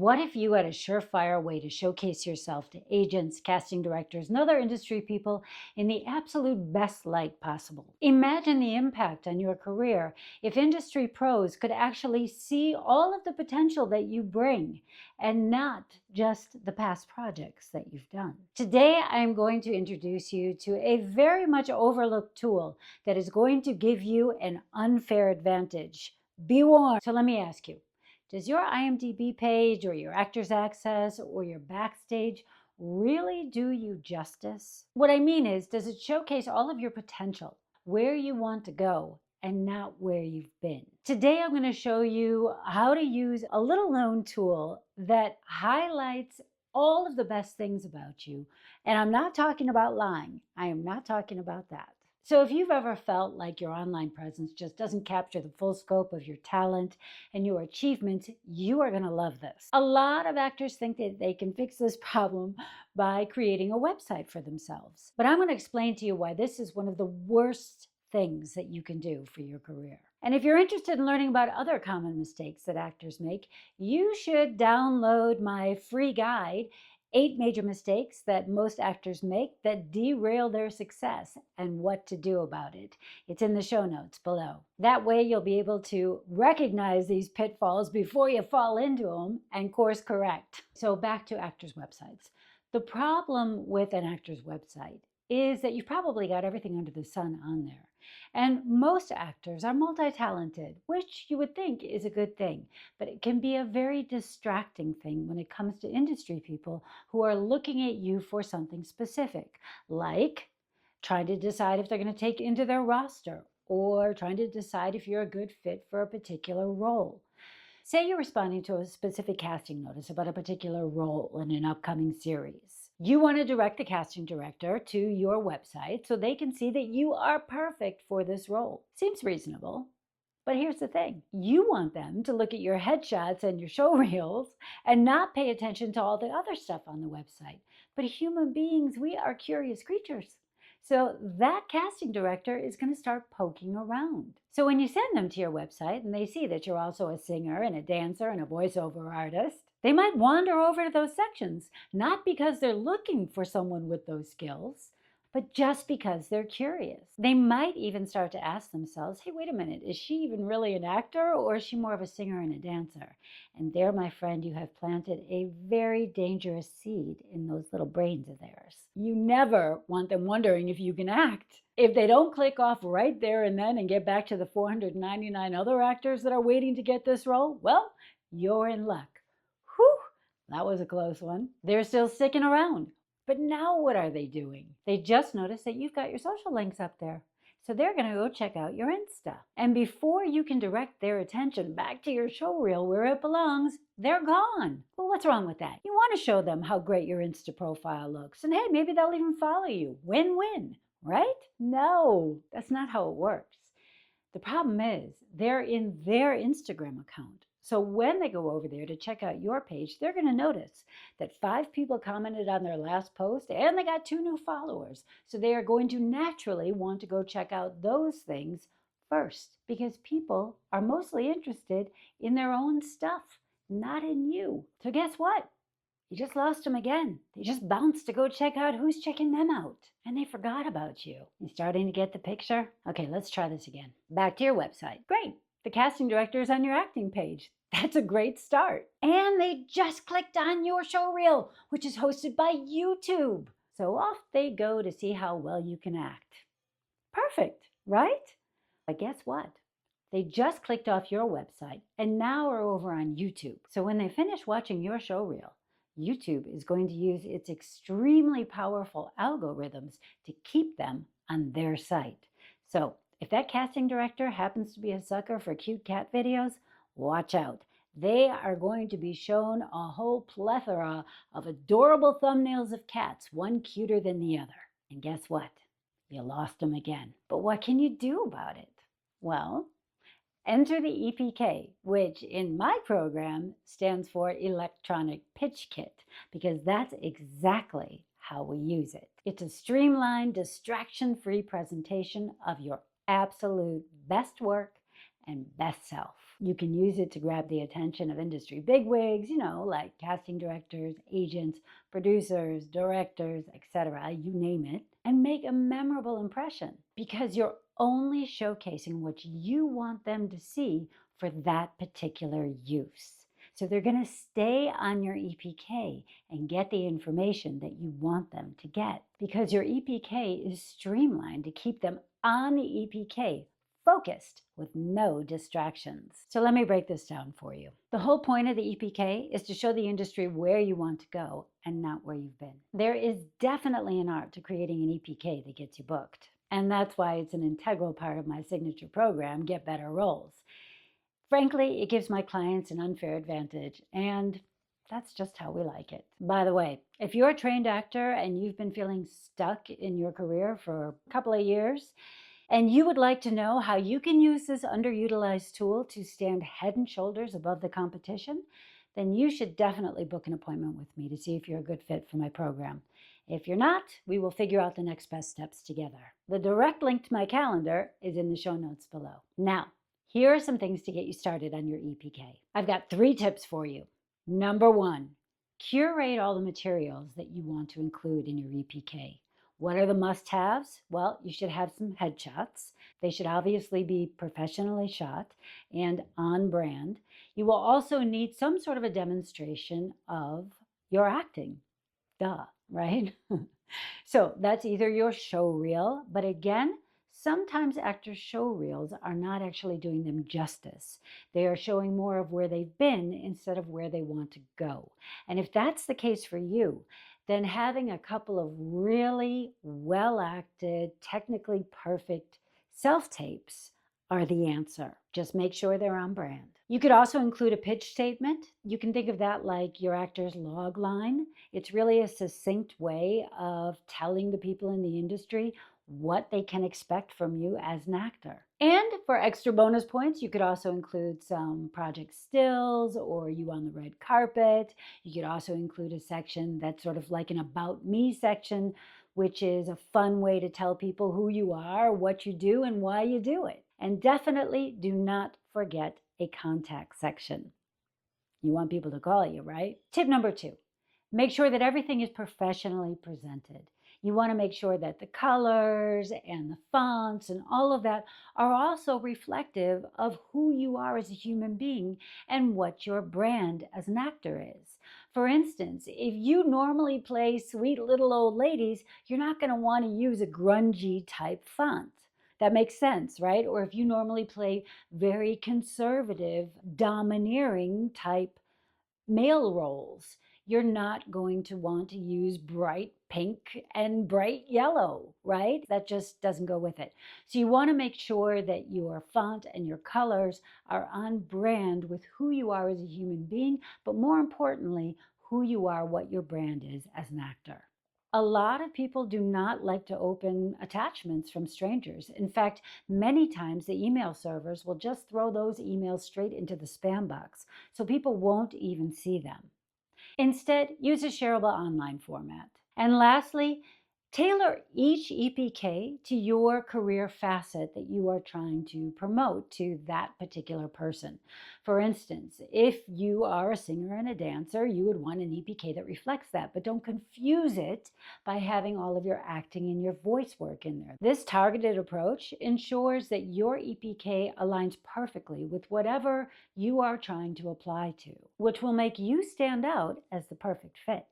What if you had a surefire way to showcase yourself to agents, casting directors, and other industry people in the absolute best light possible? Imagine the impact on your career if industry pros could actually see all of the potential that you bring and not just the past projects that you've done. Today, I'm going to introduce you to a very much overlooked tool that is going to give you an unfair advantage. Be warned. So let me ask you, does your IMDb page or your Actors Access or your Backstage really do you justice? What I mean is, does it showcase all of your potential, where you want to go, and not where you've been? Today, I'm going to show you how to use a little known tool that highlights all of the best things about you. And I'm not talking about lying. I am not talking about that. So if you've ever felt like your online presence just doesn't capture the full scope of your talent and your achievements, you are going to love this. A lot of actors think that they can fix this problem by creating a website for themselves. But I'm going to explain to you why this is one of the worst things that you can do for your career. And if you're interested in learning about other common mistakes that actors make, you should download my free guide, 8 major mistakes that most actors make that derail their success and what to do about it. It's in the show notes below. That way you'll be able to recognize these pitfalls before you fall into them and course correct. So back to actors' websites. The problem with an actor's website is that you've probably got everything under the sun on there. And most actors are multi-talented, which you would think is a good thing, but it can be a very distracting thing when it comes to industry people who are looking at you for something specific, like trying to decide if they're going to take into their roster or trying to decide if you're a good fit for a particular role. Say you're responding to a specific casting notice about a particular role in an upcoming series. You want to direct the casting director to your website so they can see that you are perfect for this role. Seems reasonable. But here's the thing. You want them to look at your headshots and your show reels and not pay attention to all the other stuff on the website. But human beings, we are curious creatures. So that casting director is going to start poking around. So when you send them to your website and they see that you're also a singer and a dancer and a voiceover artist, they might wander over to those sections, not because they're looking for someone with those skills, but just because they're curious. They might even start to ask themselves, hey, wait a minute, is she even really an actor or is she more of a singer and a dancer? And there, my friend, you have planted a very dangerous seed in those little brains of theirs. You never want them wondering if you can act. If they don't click off right there and then and get back to the 499 other actors that are waiting to get this role, well, you're in luck. Whew, that was a close one. They're still sticking around. But now what are they doing? They just noticed that you've got your social links up there. So they're going to go check out your Insta. And before you can direct their attention back to your show reel where it belongs, they're gone. Well, what's wrong with that? You want to show them how great your Insta profile looks. And hey, maybe they'll even follow you. Win-win, right? No, that's not how it works. The problem is they're in their Instagram account. So when they go over there to check out your page, they're going to notice that 5 people commented on their last post and they got 2 new followers. So they are going to naturally want to go check out those things first because people are mostly interested in their own stuff, not in you. So guess what? You just lost them again. They just bounced to go check out who's checking them out. And they forgot about you. You starting to get the picture? Okay, let's try this again. Back to your website. Great. The casting director is on your acting page. That's a great start. And they just clicked on your show reel, which is hosted by YouTube. So off they go to see how well you can act. Perfect, right? But guess what? They just clicked off your website and now are over on YouTube. So when they finish watching your show reel, YouTube is going to use its extremely powerful algorithms to keep them on their site. So if that casting director happens to be a sucker for cute cat videos, watch out. They are going to be shown a whole plethora of adorable thumbnails of cats, one cuter than the other. And guess what? You lost them again. But what can you do about it? Well, enter the EPK, which in my program stands for Electronic Pitch Kit, because that's exactly how we use it. It's a streamlined, distraction-free presentation of your absolute best work and best self. You can use it to grab the attention of industry bigwigs, like casting directors, agents, producers, directors, etc., you name it, and make a memorable impression because you're only showcasing what you want them to see for that particular use. So they're going to stay on your EPK and get the information that you want them to get because your EPK is streamlined to keep them on the EPK, focused with no distractions. So let me break this down for you. The whole point of the EPK is to show the industry where you want to go and not where you've been. There is definitely an art to creating an EPK that gets you booked. And that's why it's an integral part of my signature program, Get Better Roles. Frankly, it gives my clients an unfair advantage, and that's just how we like it. By the way, if you're a trained actor and you've been feeling stuck in your career for a couple of years, and you would like to know how you can use this underutilized tool to stand head and shoulders above the competition, then you should definitely book an appointment with me to see if you're a good fit for my program. If you're not, we will figure out the next best steps together. The direct link to my calendar is in the show notes below. Now, here are some things to get you started on your EPK. I've got 3 tips for you. Number 1, curate all the materials that you want to include in your EPK. What are the must-haves? Well, you should have some headshots. They should obviously be professionally shot and on brand. You will also need some sort of a demonstration of your acting. Duh, right? So that's either your show reel, but again, sometimes actors' show reels are not actually doing them justice. They are showing more of where they've been instead of where they want to go. And if that's the case for you, then having a couple of really well-acted, technically perfect self-tapes are the answer. Just make sure they're on brand. You could also include a pitch statement. You can think of that like your actor's log line. It's really a succinct way of telling the people in the industry what they can expect from you as an actor. And for extra bonus points, you could also include some project stills or you on the red carpet. You could also include a section that's sort of like an about me section, which is a fun way to tell people who you are, what you do, and why you do it. And definitely do not forget a contact section. You want people to call you, right? Tip number 2, make sure that everything is professionally presented. You want to make sure that the colors and the fonts and all of that are also reflective of who you are as a human being and what your brand as an actor is. For instance, if you normally play sweet little old ladies, you're not going to want to use a grungy type font. That makes sense, right? Or if you normally play very conservative, domineering type male roles, you're not going to want to use bright pink and bright yellow, right? That just doesn't go with it. So you want to make sure that your font and your colors are on brand with who you are as a human being, but more importantly, who you are, what your brand is as an actor. A lot of people do not like to open attachments from strangers. In fact, many times the email servers will just throw those emails straight into the spam box, so people won't even see them. Instead, use a shareable online format. And lastly, tailor each EPK to your career facet that you are trying to promote to that particular person. For instance, if you are a singer and a dancer, you would want an EPK that reflects that, but don't confuse it by having all of your acting and your voice work in there. This targeted approach ensures that your EPK aligns perfectly with whatever you are trying to apply to, which will make you stand out as the perfect fit.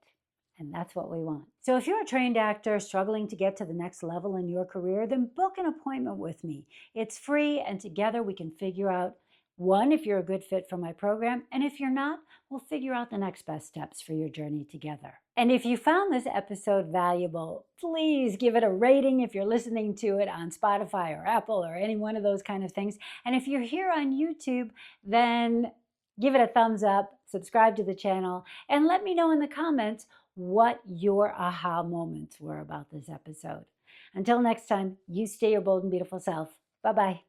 And that's what we want. So if you're a trained actor struggling to get to the next level in your career, then book an appointment with me. It's free, and together we can figure out, 1, if you're a good fit for my program, and if you're not, we'll figure out the next best steps for your journey together. And if you found this episode valuable, please give it a rating if you're listening to it on Spotify or Apple or any one of those kind of things. And if you're here on YouTube, then give it a thumbs up, subscribe to the channel, and let me know in the comments what your aha moments were about this episode. Until next time, you stay your bold and beautiful self. Bye-bye.